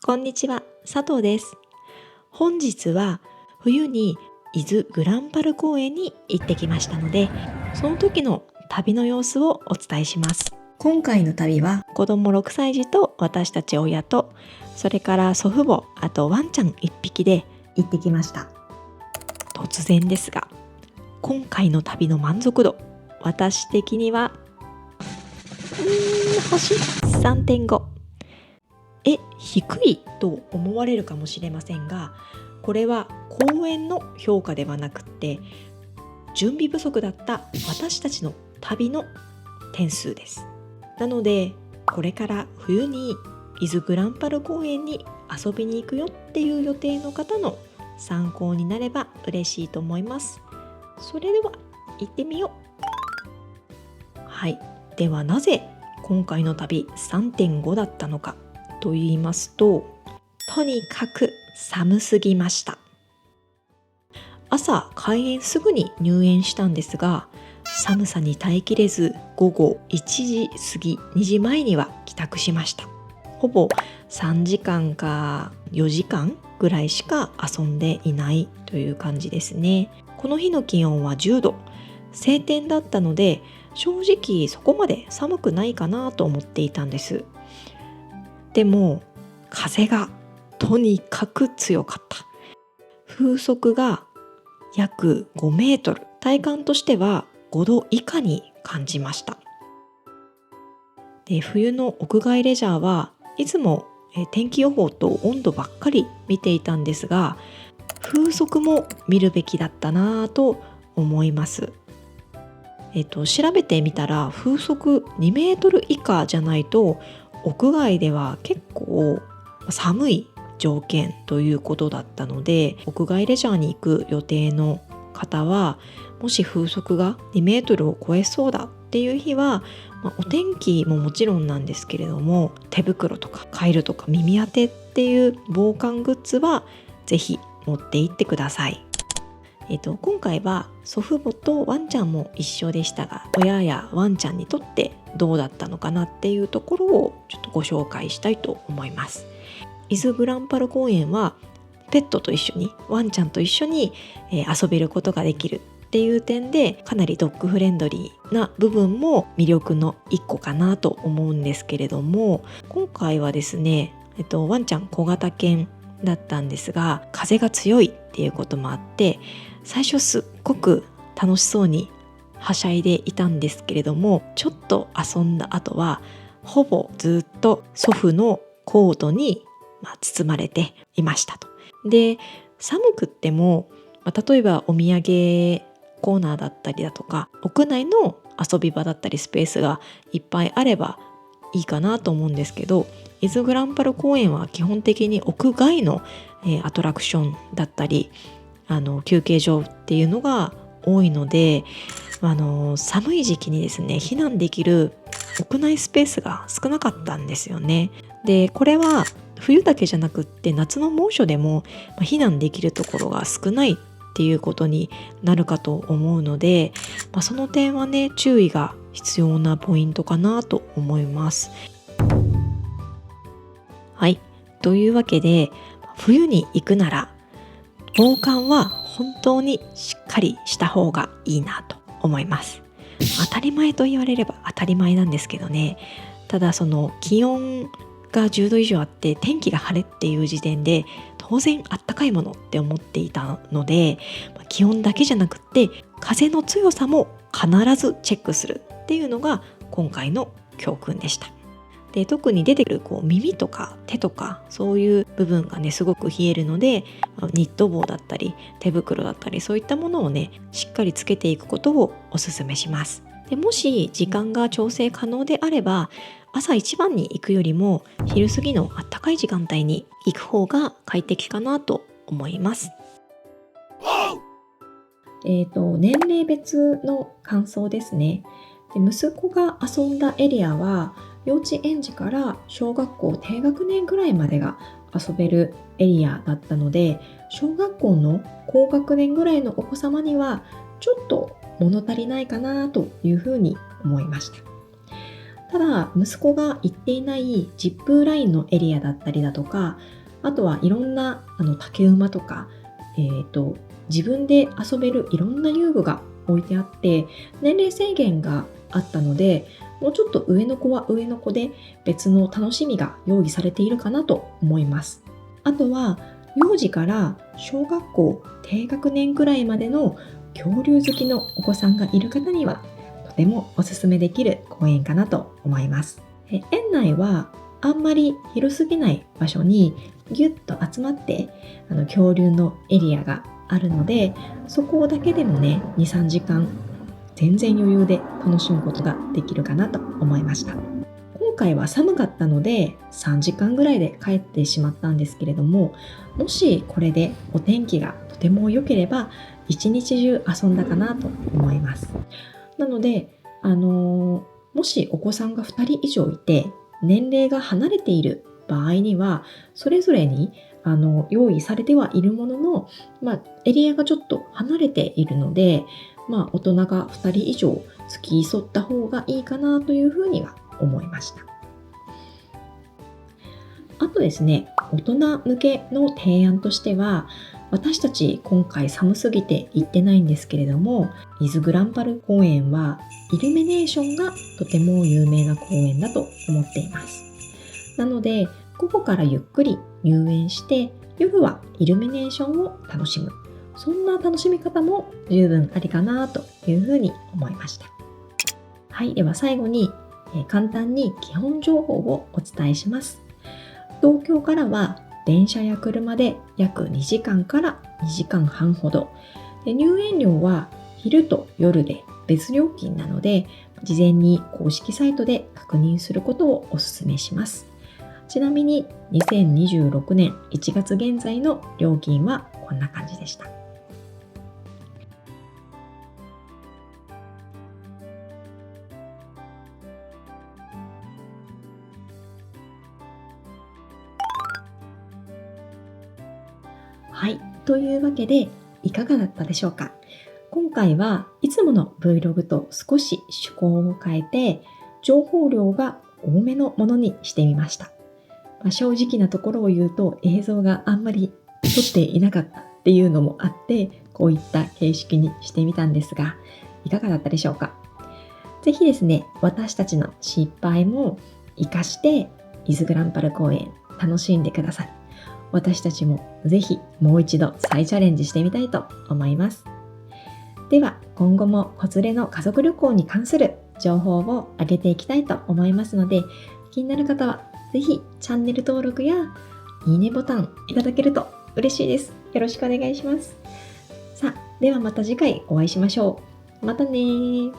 こんにちは、佐藤です。本日は冬に伊豆ぐらんぱる公園に行ってきましたので、その時の旅の様子をお伝えします。今回の旅は子供6歳児と私たち親と、それから祖父母、あとワンちゃん1匹で行ってきました。突然ですが、今回の旅の満足度、私的には星 3.5。低いと思われるかもしれませんが、これは公園の評価ではなくって準備不足だった私たちの旅の点数です。なのでこれから冬に伊豆ぐらんぱる公園に遊びに行くよっていう予定の方の参考になれば嬉しいと思います。それでは行ってみよう。はい、ではなぜ今回の旅 3.5 だったのかと言いますと、とにかく寒すぎました。朝開園すぐに入園したんですが、寒さに耐えきれず午後1時過ぎ2時前には帰宅しました。ほぼ3時間か4時間ぐらいしか遊んでいないという感じですね。この日の気温は10度、晴天だったので正直そこまで寒くないかなと思っていたんです。でも風がとにかく強かった。風速が約5メートル、体感としては5度以下に感じました。で、冬の屋外レジャーはいつも天気予報と温度ばっかり見ていたんですが、風速も見るべきだったなぁと思います。調べてみたら風速2メートル以下じゃないと屋外では結構寒い条件ということだったので、屋外レジャーに行く予定の方はもし風速が2メートルを超えそうだっていう日は、お天気ももちろんなんですけれども、手袋とかカイルとか耳当てっていう防寒グッズはぜひ持って行ってください。今回は祖父母とワンちゃんも一緒でしたが、親やワンちゃんにとってどうだったのかなっていうところをちょっとご紹介したいと思います。伊豆ぐらんぱる公園はペットと一緒に、ワンちゃんと一緒に遊べることができるっていう点で、かなりドッグフレンドリーな部分も魅力の一個かなと思うんですけれども、今回はですね、ワンちゃん小型犬だったんですが、風が強いっていうこともあって最初すっごく楽しそうにはしゃいでいたんですけれども、ちょっと遊んだ後はほぼずっと祖父のコートに包まれていましたと。で、寒くっても例えばお土産コーナーだったりだとか屋内の遊び場だったりスペースがいっぱいあればいいかなと思うんですけど、伊豆ぐらんぱる公園は基本的に屋外の、アトラクションだったり休憩所っていうのが多いので、寒い時期にですね避難できる屋内スペースが少なかったんですよね。で、これは冬だけじゃなくって夏の猛暑でも避難できるところが少ないっていうことになるかと思うので、その点はね注意が必要なポイントかなと思います。はい、というわけで冬に行くなら防寒は本当にしっかりした方がいいなと思います。当たり前と言われれば当たり前なんですけどね。ただその気温が10度以上あって天気が晴れっていう時点で当然あったかいものって思っていたので、気温だけじゃなくって風の強さも必ずチェックするっていうのが今回の教訓でした。で、特に出てくる耳とか手とかそういう部分がねすごく冷えるので、ニット帽だったり手袋だったりそういったものをねしっかりつけていくことをお勧めします。で、もし時間が調整可能であれば朝一番に行くよりも昼過ぎのあったかい時間帯に行く方が快適かなと思います。年齢別の感想ですね。で、息子が遊んだエリアは幼稚園児から小学校低学年ぐらいまでが遊べるエリアだったので、小学校の高学年ぐらいのお子様にはちょっと物足りないかなというふうに思いました。ただ息子が行っていないジップラインのエリアだったりだとか、あとはいろんな竹馬とか、自分で遊べるいろんな遊具が置いてあって、年齢制限があったので、もうちょっと上の子は上の子で別の楽しみが用意されているかなと思います。あとは幼児から小学校低学年くらいまでの恐竜好きのお子さんがいる方にはとてもおすすめできる公園かなと思います。園内はあんまり広すぎない場所にギュッと集まって恐竜のエリアがあるので、そこだけでもね 2,3 時間全然余裕で楽しむことができるかなと思いました。今回は寒かったので3時間ぐらいで帰ってしまったんですけれども、もしこれでお天気がとても良ければ一日中遊んだかなと思います。なので、もしお子さんが2人以上いて年齢が離れている場合には、それぞれに用意されてはいるものの、エリアがちょっと離れているので、大人が2人以上付き添った方がいいかなというふうには思いました。あとですね、大人向けの提案としては、私たち今回寒すぎて行ってないんですけれども、伊豆グランパル公園はイルミネーションがとても有名な公園だと思っています。なので午後からゆっくり入園して夜はイルミネーションを楽しむ、そんな楽しみ方も十分ありかなというふうに思いました。はい、では最後に簡単に基本情報をお伝えします。東京からは電車や車で約2時間から2時間半ほどで、入園料は昼と夜で別料金なので、事前に公式サイトで確認することをお勧めします。ちなみに2026年1月現在の料金はこんな感じでした。はい、というわけでいかがだったでしょうか。今回はいつもの Vlog と少し趣向を変えて情報量が多めのものにしてみました。正直なところを言うと映像があんまり撮っていなかったっていうのもあって、こういった形式にしてみたんですが、いかがだったでしょうか。ぜひですね、私たちの失敗も活かして伊豆グランパル公園楽しんでください。私たちもぜひもう一度再チャレンジしてみたいと思います。では今後も子連れの家族旅行に関する情報を上げていきたいと思いますので、気になる方はぜひチャンネル登録やいいねボタンいただけると嬉しいです。よろしくお願いします。さあ、ではまた次回お会いしましょう。またねー。